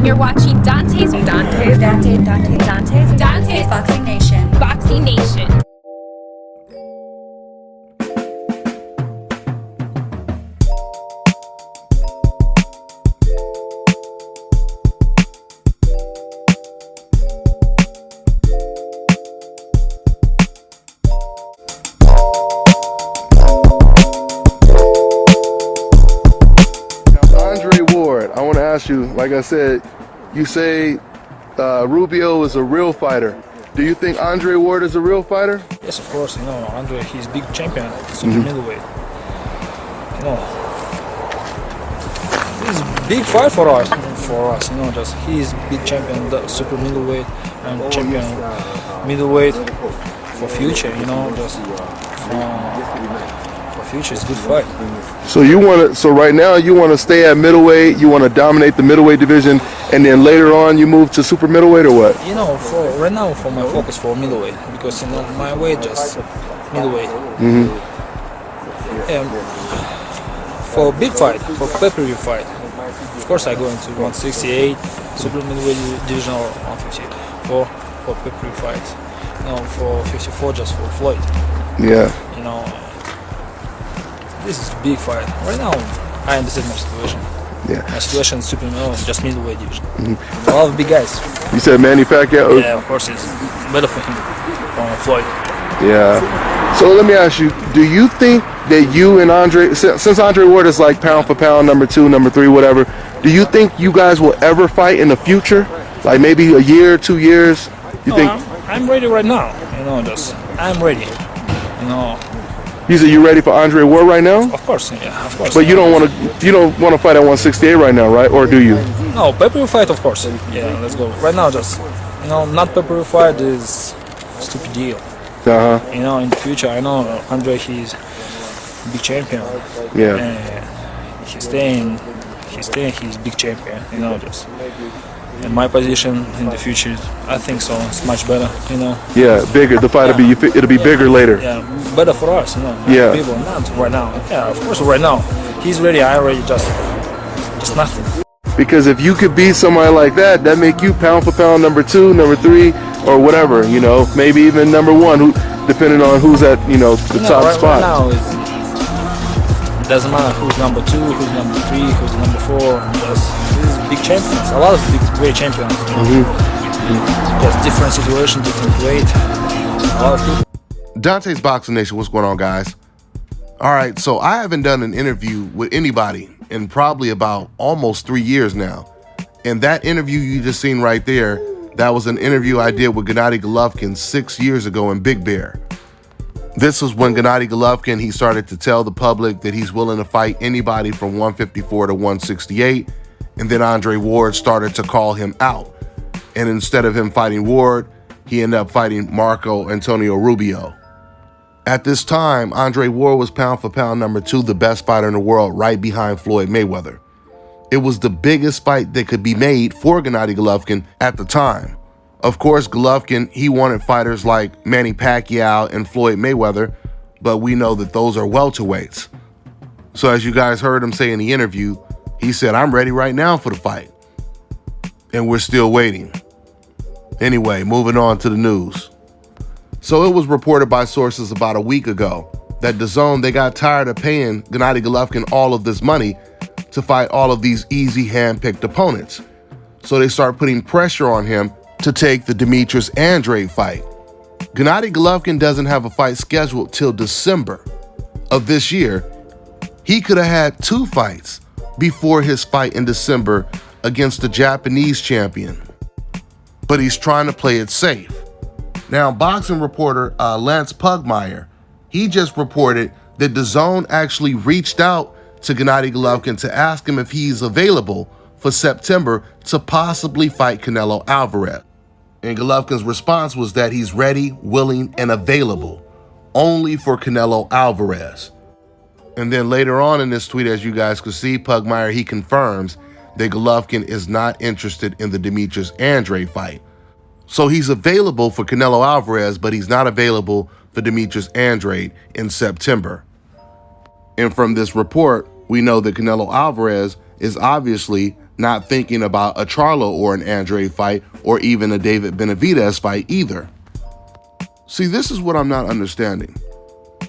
and you're watching Dante's Boxing Nation. Boxing Nation. I want to ask you, like I said, you say Rubio is a real fighter. Do you think Andre Ward is a real fighter? Yes, of course. You know, Andre, he's big champion, super middleweight. You know, it's a big fight for us. You know, just he's big champion, the super middleweight, and champion middleweight for future. You know, just for future, it's a good fight. So right now you want to stay at middleweight, you want to dominate the middleweight division, and then later on you move to super middleweight, or what? You know, right now for my focus for middleweight, because you know my weight just middleweight. For big fight, for pay-per-view fight, of course I go into 168 super middleweight division or 150 for pay-per-view fight. You know, for 54 just for Floyd. Yeah. You know. This is a big fight. Right now, I understand my situation. Yeah. My situation is super middleweight, just middleweight division. A lot of big guys. You said Manny Pacquiao? Yeah, of course, it's better for him, for Floyd. Yeah. So let me ask you, do you think that you and Andre, since Andre Ward is like pound for pound, number 2, number 3, whatever, do you think you guys will ever fight in the future? Like maybe a year, 2 years? You think? I'm ready right now. You know, I'm ready. You know. You said you ready for Andre Ward right now? Of course, yeah, of course. But you don't want to fight at 168 right now, right? Or do you? No, pay-per-view fight, of course. Yeah, let's go. Right now, you know, not pay-per-view fight is a stupid deal. You know, in the future, I know Andre, he's big champion. Yeah. And he's big champion. You know, in my position in the future, I think so. It's much better, you know. Yeah, bigger. The fight it'll be bigger later. Yeah, better for us, you know. Yeah. People, not right now. Yeah, of course, right now. He's ready. I'm ready. Just nothing. Because if you could beat somebody like that make you pound for pound number 2, number 3, or whatever. You know, maybe even number 1, who, depending on who's at the top spot. Right now, it doesn't matter who's number 2, who's number 3, who's number 4. These big champions, a lot of great champions. Just different situation, different weight. A lot of people. Dante's Boxing Nation, what's going on, guys? All right, so I haven't done an interview with anybody in probably about almost 3 years now. And that interview you just seen right there, that was an interview I did with Gennady Golovkin 6 years ago in Big Bear. This was when Gennady Golovkin, he started to tell the public that he's willing to fight anybody from 154 to 168. And then Andre Ward started to call him out. And instead of him fighting Ward, he ended up fighting Marco Antonio Rubio. At this time, Andre Ward was pound for pound number 2, the best fighter in the world, right behind Floyd Mayweather. It was the biggest fight that could be made for Gennady Golovkin at the time. Of course, Golovkin, he wanted fighters like Manny Pacquiao and Floyd Mayweather, but we know that those are welterweights. So as you guys heard him say in the interview, he said, I'm ready right now for the fight. And we're still waiting. Anyway, moving on to the news. So it was reported by sources about a week ago that DAZN, they got tired of paying Gennady Golovkin all of this money to fight all of these easy hand-picked opponents. So they start putting pressure on him to take the Demetrius Andrade fight. Gennady Golovkin doesn't have a fight scheduled till December of this year. He could have had 2 fights before his fight in December against the Japanese champion. But he's trying to play it safe. Now, boxing reporter Lance Pugmire, he just reported that DAZN actually reached out to Gennady Golovkin to ask him if he's available for September to possibly fight Canelo Alvarez. And Golovkin's response was that he's ready, willing, and available only for Canelo Alvarez. And then later on in this tweet, as you guys could see, Pugmire, he confirms that Golovkin is not interested in the Demetrius Andrade fight. So he's available for Canelo Alvarez, but he's not available for Demetrius Andrade in September. And from this report, we know that Canelo Alvarez is obviously not thinking about a Charlo or an Andrade fight or even a David Benavidez fight either. See, this is what I'm not understanding.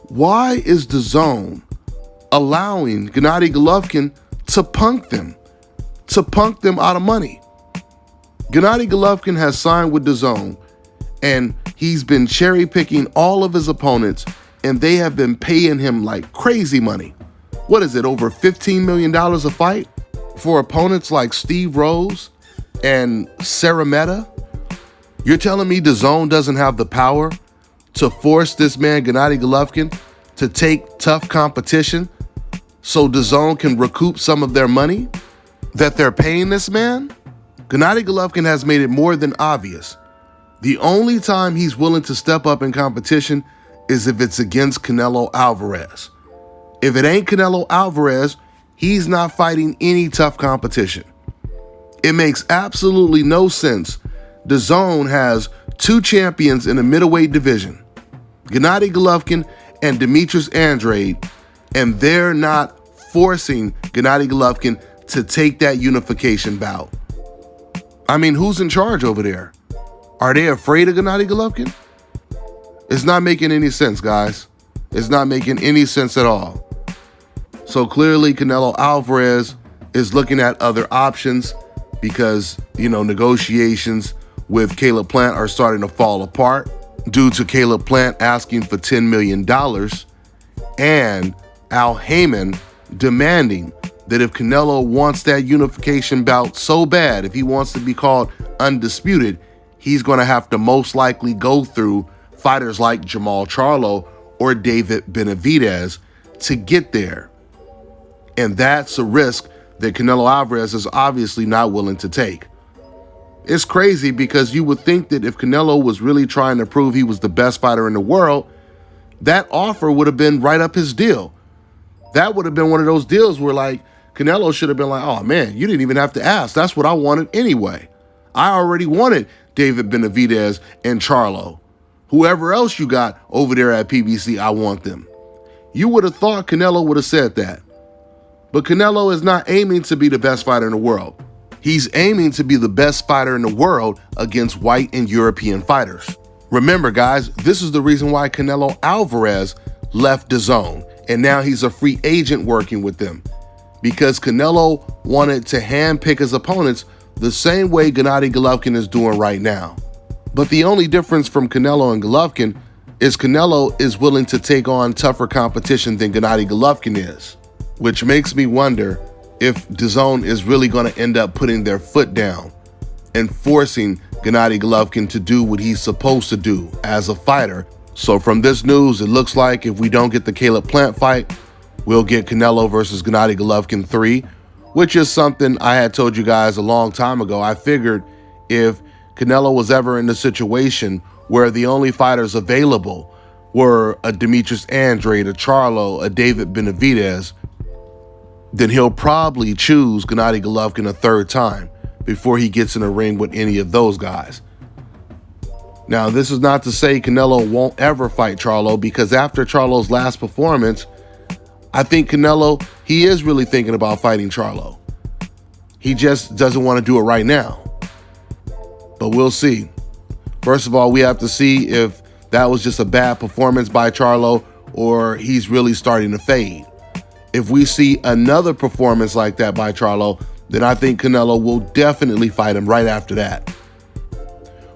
Why is DAZN allowing Gennady Golovkin to punk them out of money? Gennady Golovkin has signed with DAZN, and he's been cherry picking all of his opponents, and they have been paying him like crazy money. What is it, over $15 million a fight for opponents like Steve Rose and Sarah Mehta? You're telling me DAZN doesn't have the power to force this man Gennady Golovkin to take tough competition so DAZN can recoup some of their money that they're paying this man? Gennady Golovkin has made it more than obvious. The only time he's willing to step up in competition is if it's against Canelo Alvarez. If it ain't Canelo Alvarez, he's not fighting any tough competition. It makes absolutely no sense. DAZN has two champions in the middleweight division, Gennady Golovkin and Demetrius Andrade, and they're not forcing Gennady Golovkin to take that unification bout. I mean, who's in charge over there? Are they afraid of Gennady Golovkin? It's not making any sense, guys. It's not making any sense at all. So clearly Canelo Alvarez is looking at other options because, negotiations with Caleb Plant are starting to fall apart due to Caleb Plant asking for $10 million and Al Heyman demanding that if Canelo wants that unification bout so bad, if he wants to be called undisputed, he's going to have to most likely go through fighters like Jamal Charlo or David Benavidez to get there. And that's a risk that Canelo Alvarez is obviously not willing to take. It's crazy because you would think that if Canelo was really trying to prove he was the best fighter in the world, that offer would have been right up his deal. That would have been one of those deals where Canelo should have been like, oh man, you didn't even have to ask. That's what I wanted anyway. I already wanted David Benavidez and Charlo. Whoever else you got over there at PBC, I want them. You would have thought Canelo would have said that. But Canelo is not aiming to be the best fighter in the world. He's aiming to be the best fighter in the world against white and European fighters. Remember, guys, this is the reason why Canelo Alvarez left DAZN, and now he's a free agent working with them. Because Canelo wanted to handpick his opponents the same way Gennady Golovkin is doing right now. But the only difference from Canelo and Golovkin is Canelo is willing to take on tougher competition than Gennady Golovkin is. Which makes me wonder if DAZN is really going to end up putting their foot down and forcing Gennady Golovkin to do what he's supposed to do as a fighter. So from this news, it looks like if we don't get the Caleb Plant fight, we'll get Canelo versus Gennady Golovkin 3, which is something I had told you guys a long time ago. I figured if Canelo was ever in a situation where the only fighters available were a Demetrius Andrade, a Charlo, a David Benavidez, then he'll probably choose Gennady Golovkin a third time before he gets in a ring with any of those guys. Now, this is not to say Canelo won't ever fight Charlo, because after Charlo's last performance, I think Canelo, he is really thinking about fighting Charlo. He just doesn't want to do it right now. But we'll see. First of all, we have to see if that was just a bad performance by Charlo or he's really starting to fade. If we see another performance like that by Charlo, then I think Canelo will definitely fight him right after that.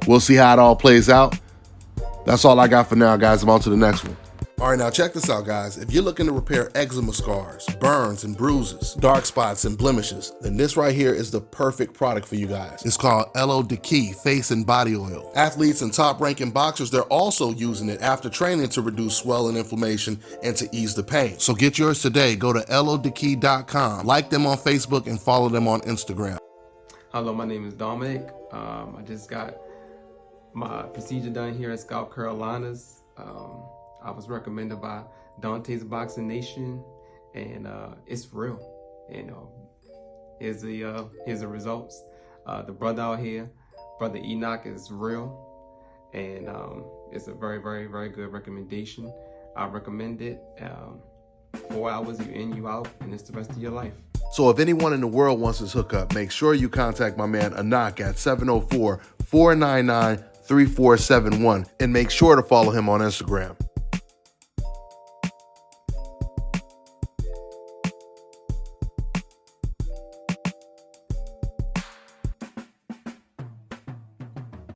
We'll see how it all plays out. That's all I got for now, guys. I'm on to the next one. All right, now check this out, guys. If you're looking to repair eczema scars, burns and bruises, dark spots and blemishes, then this right here is the perfect product for you guys. It's called LO-DeKey Face and Body Oil. Athletes and top-ranking boxers, they're also using it after training to reduce swelling, inflammation, and to ease the pain. So get yours today. Go to LODekey.com, like them on Facebook, and follow them on Instagram. Hello, my name is Dominic. I just got my procedure done here at South Carolina's. I was recommended by Dante's Boxing Nation, and it's real. Here's the results. The brother out here, Brother Enoch, is real, and it's a very, very, very good recommendation. I recommend it. 4 hours, you in, you out, and it's the rest of your life. So if anyone in the world wants this hookup, make sure you contact my man Anak at 704-499-3471 and make sure to follow him on Instagram.